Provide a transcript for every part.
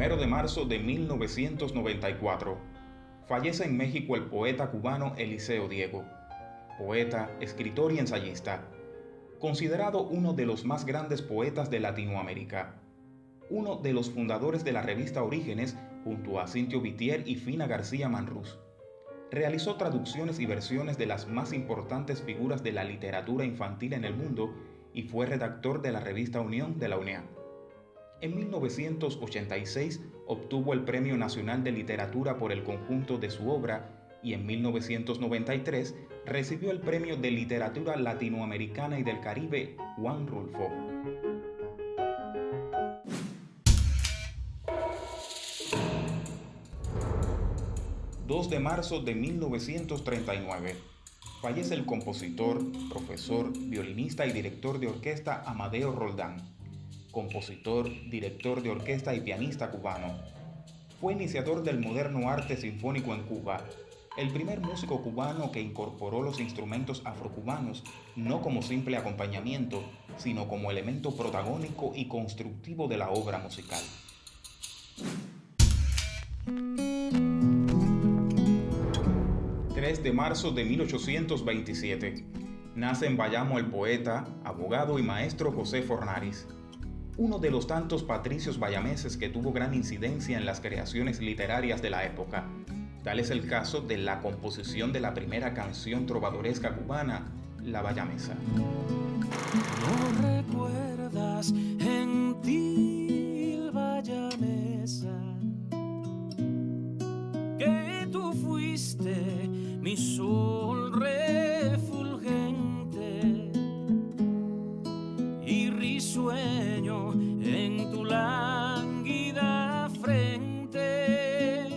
1 de marzo de 1994, fallece en México el poeta cubano Eliseo Diego, poeta, escritor y ensayista, considerado uno de los más grandes poetas de Latinoamérica, uno de los fundadores de la revista Orígenes junto a Cintio Bitier y Fina García Manrús. Realizó traducciones y versiones de las más importantes figuras de la literatura infantil en el mundo y fue redactor de la revista Unión de la UNEA. En 1986 obtuvo el Premio Nacional de Literatura por el conjunto de su obra y en 1993 recibió el Premio de Literatura Latinoamericana y del Caribe Juan Rulfo. ...2 de marzo de 1939... fallece el compositor, profesor, violinista y director de orquesta Amadeo Roldán, compositor, director de orquesta y pianista cubano. Fue iniciador del moderno arte sinfónico en Cuba, el primer músico cubano que incorporó los instrumentos afrocubanos no como simple acompañamiento, sino como elemento protagónico y constructivo de la obra musical. 3 de marzo de 1827. Nace en Bayamo el poeta, abogado y maestro José Fornaris, uno de los tantos patricios bayameses que tuvo gran incidencia en las creaciones literarias de la época. Tal es el caso de la composición de la primera canción trovadoresca cubana, La Bayamesa. ¿No recuerdas, gentil bayamesa, que tú fuiste mi sol refulgente y risueño en tu lánguida frente?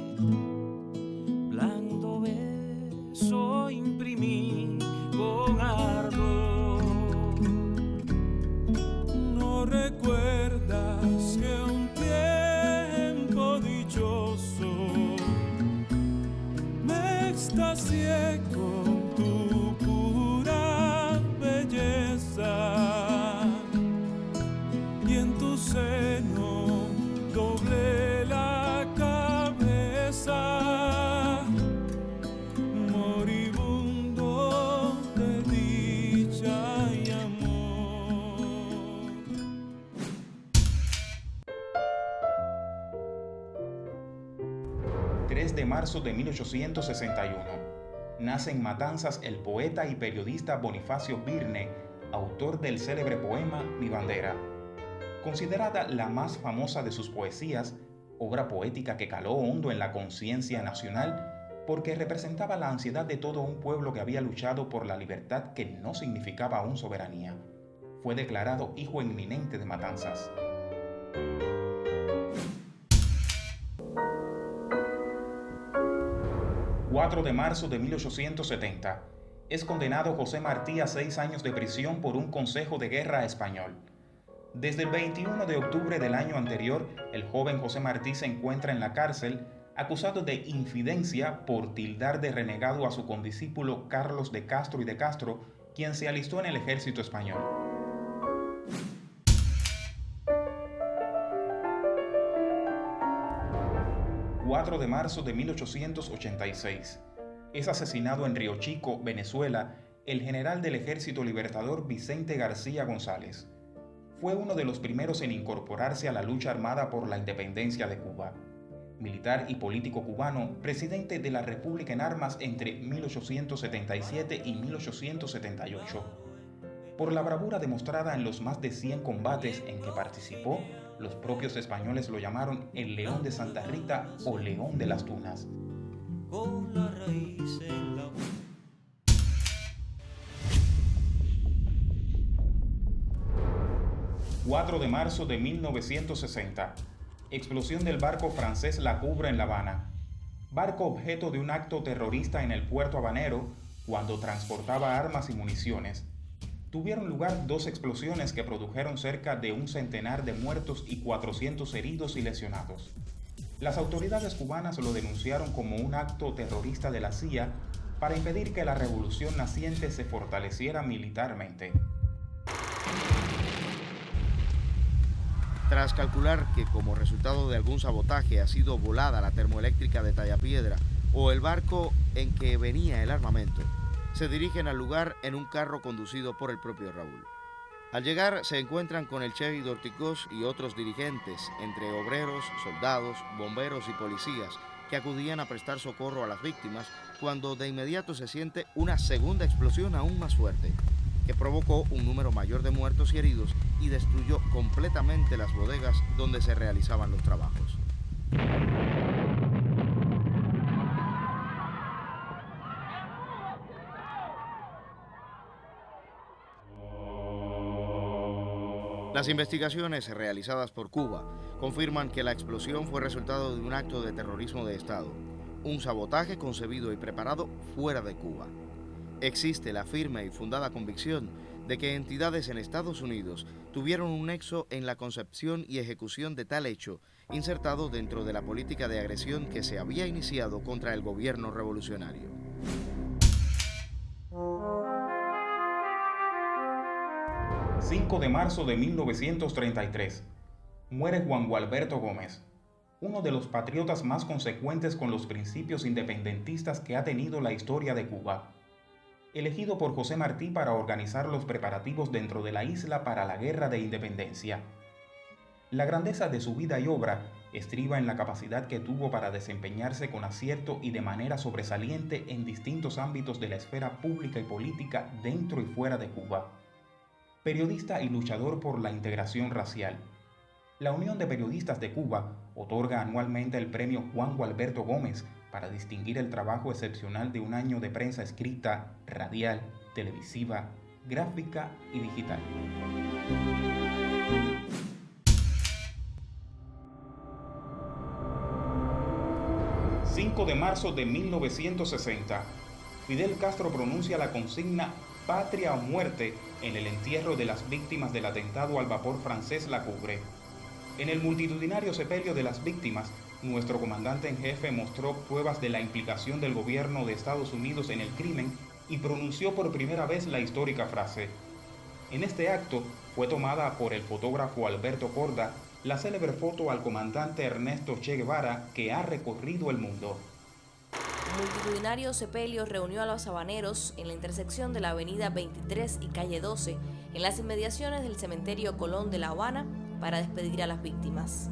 Blando beso imprimí con ardor. ¿No recuerdas que un tiempo dichoso me extasié con tu pura belleza y en tu seno doblé la cabeza, moribundo de dicha y amor? – 3 de marzo de 1861. Nace en Matanzas el poeta y periodista Bonifacio Birne, autor del célebre poema Mi Bandera. Considerada la más famosa de sus poesías, obra poética que caló hondo en la conciencia nacional porque representaba la ansiedad de todo un pueblo que había luchado por la libertad que no significaba aún soberanía. Fue declarado hijo inminente de Matanzas. 4 de marzo de 1870. Es condenado José Martí a 6 años de prisión por un consejo de guerra español. Desde el 21 de octubre del año anterior, el joven José Martí se encuentra en la cárcel acusado de infidencia por tildar de renegado a su condiscípulo Carlos de Castro y de Castro, quien se alistó en el ejército español. 4 de marzo de 1886. Es asesinado en Río Chico, Venezuela, el general del Ejército Libertador Vicente García González. Fue uno de los primeros en incorporarse a la lucha armada por la independencia de Cuba. Militar y político cubano, presidente de la República en armas entre 1877 y 1878. Por la bravura demostrada en los más de 100 combates en que participó, los propios españoles lo llamaron el León de Santa Rita o León de las Tunas. Con la raíz en la... 4 de marzo de 1960. Explosión del barco francés La Coubre en La Habana. Barco objeto de un acto terrorista en el puerto habanero cuando transportaba armas y municiones. Tuvieron lugar 2 explosiones que produjeron cerca de 100 de muertos y 400 heridos y lesionados. Las autoridades cubanas lo denunciaron como un acto terrorista de la CIA para impedir que la revolución naciente se fortaleciera militarmente. Tras calcular que como resultado de algún sabotaje ha sido volada la termoeléctrica de Tallapiedra o el barco en que venía el armamento, se dirigen al lugar en un carro conducido por el propio Raúl. Al llegar se encuentran con el Che Dorticós y otros dirigentes, entre obreros, soldados, bomberos y policías, que acudían a prestar socorro a las víctimas, cuando de inmediato se siente una segunda explosión aún más fuerte, que provocó un número mayor de muertos y heridos y destruyó completamente las bodegas donde se realizaban los trabajos. Las investigaciones realizadas por Cuba confirman que la explosión fue resultado de un acto de terrorismo de Estado, un sabotaje concebido y preparado fuera de Cuba. Existe la firme y fundada convicción de que entidades en Estados Unidos tuvieron un nexo en la concepción y ejecución de tal hecho, insertado dentro de la política de agresión que se había iniciado contra el gobierno revolucionario. El 5 de marzo de 1933, muere Juan Gualberto Gómez, uno de los patriotas más consecuentes con los principios independentistas que ha tenido la historia de Cuba. Elegido por José Martí para organizar los preparativos dentro de la isla para la Guerra de Independencia. La grandeza de su vida y obra estriba en la capacidad que tuvo para desempeñarse con acierto y de manera sobresaliente en distintos ámbitos de la esfera pública y política dentro y fuera de Cuba. Periodista y luchador por la integración racial. La Unión de Periodistas de Cuba otorga anualmente el premio Juan Gualberto Gómez para distinguir el trabajo excepcional de un año de prensa escrita, radial, televisiva, gráfica y digital. 5 de marzo de 1960, Fidel Castro pronuncia la consigna Patria o muerte en el entierro de las víctimas del atentado al vapor francés La Coubre. En el multitudinario sepelio de las víctimas, nuestro comandante en jefe mostró pruebas de la implicación del gobierno de Estados Unidos en el crimen y pronunció por primera vez la histórica frase. En este acto fue tomada por el fotógrafo Alberto Korda la célebre foto al comandante Ernesto Che Guevara que ha recorrido el mundo. Un multitudinario sepelio reunió a los habaneros en la intersección de la avenida 23 y calle 12, en las inmediaciones del cementerio Colón de La Habana, para despedir a las víctimas.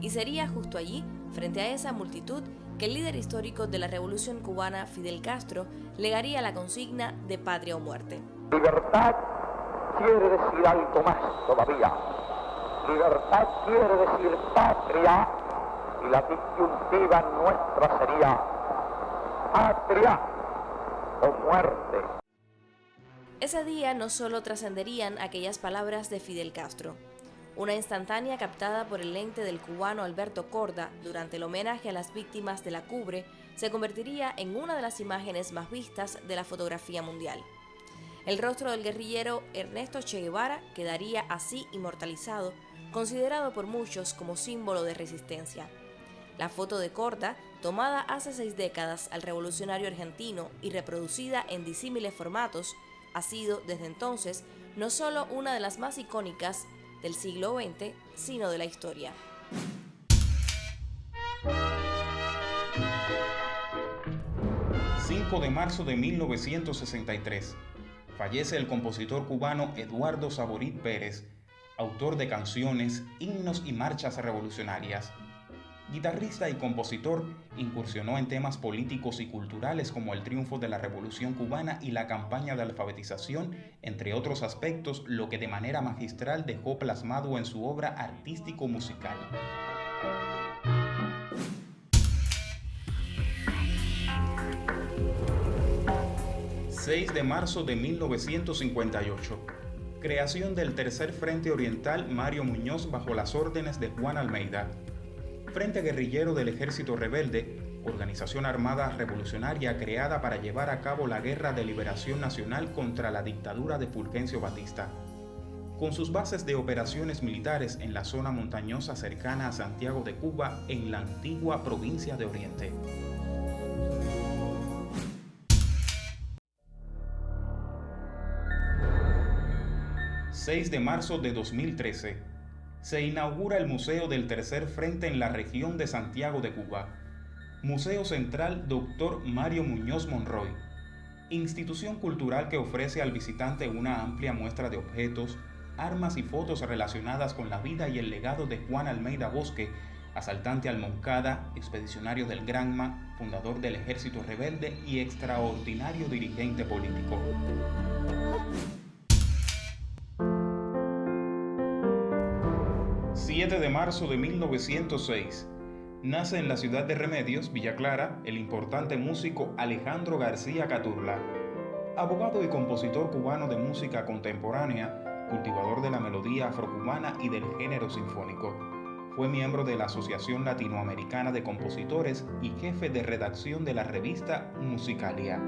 Y sería justo allí, frente a esa multitud, que el líder histórico de la Revolución Cubana, Fidel Castro, legaría la consigna de patria o muerte. Libertad quiere decir algo más todavía. Libertad quiere decir patria, y la disyuntiva nuestra sería patria o muerte. Ese día no solo trascenderían aquellas palabras de Fidel Castro. Una instantánea captada por el lente del cubano Alberto Korda durante el homenaje a las víctimas de la Coubre se convertiría en una de las imágenes más vistas de la fotografía mundial. El rostro del guerrillero Ernesto Che Guevara quedaría así inmortalizado, considerado por muchos como símbolo de resistencia. La foto de Korda, tomada hace 6 décadas al revolucionario argentino y reproducida en disímiles formatos, ha sido desde entonces no solo una de las más icónicas del siglo XX, sino de la historia. El 5 de marzo de 1963, fallece el compositor cubano Eduardo Saborit Pérez, autor de canciones, himnos y marchas revolucionarias. Guitarrista y compositor, incursionó en temas políticos y culturales como el triunfo de la Revolución Cubana y la campaña de alfabetización, entre otros aspectos, lo que de manera magistral dejó plasmado en su obra artístico-musical. El 6 de marzo de 1958. Creación del Tercer Frente Oriental Mario Muñoz bajo las órdenes de Juan Almeida. Frente Guerrillero del Ejército Rebelde, organización armada revolucionaria creada para llevar a cabo la Guerra de Liberación Nacional contra la dictadura de Fulgencio Batista. Con sus bases de operaciones militares en la zona montañosa cercana a Santiago de Cuba, en la antigua provincia de Oriente. El 6 de marzo de 2013. se inaugura el Museo del Tercer Frente en la región de Santiago de Cuba. Museo Central Dr. Mario Muñoz Monroy, institución cultural que ofrece al visitante una amplia muestra de objetos, armas y fotos relacionadas con la vida y el legado de Juan Almeida Bosque, asaltante al Moncada, expedicionario del Granma, fundador del Ejército Rebelde y extraordinario dirigente político. El 7 de marzo de 1906, nace en la ciudad de Remedios, Villa Clara, el importante músico Alejandro García Caturla, abogado y compositor cubano de música contemporánea, cultivador de la melodía afrocubana y del género sinfónico. Fue miembro de la Asociación Latinoamericana de Compositores y jefe de redacción de la revista Musicalia.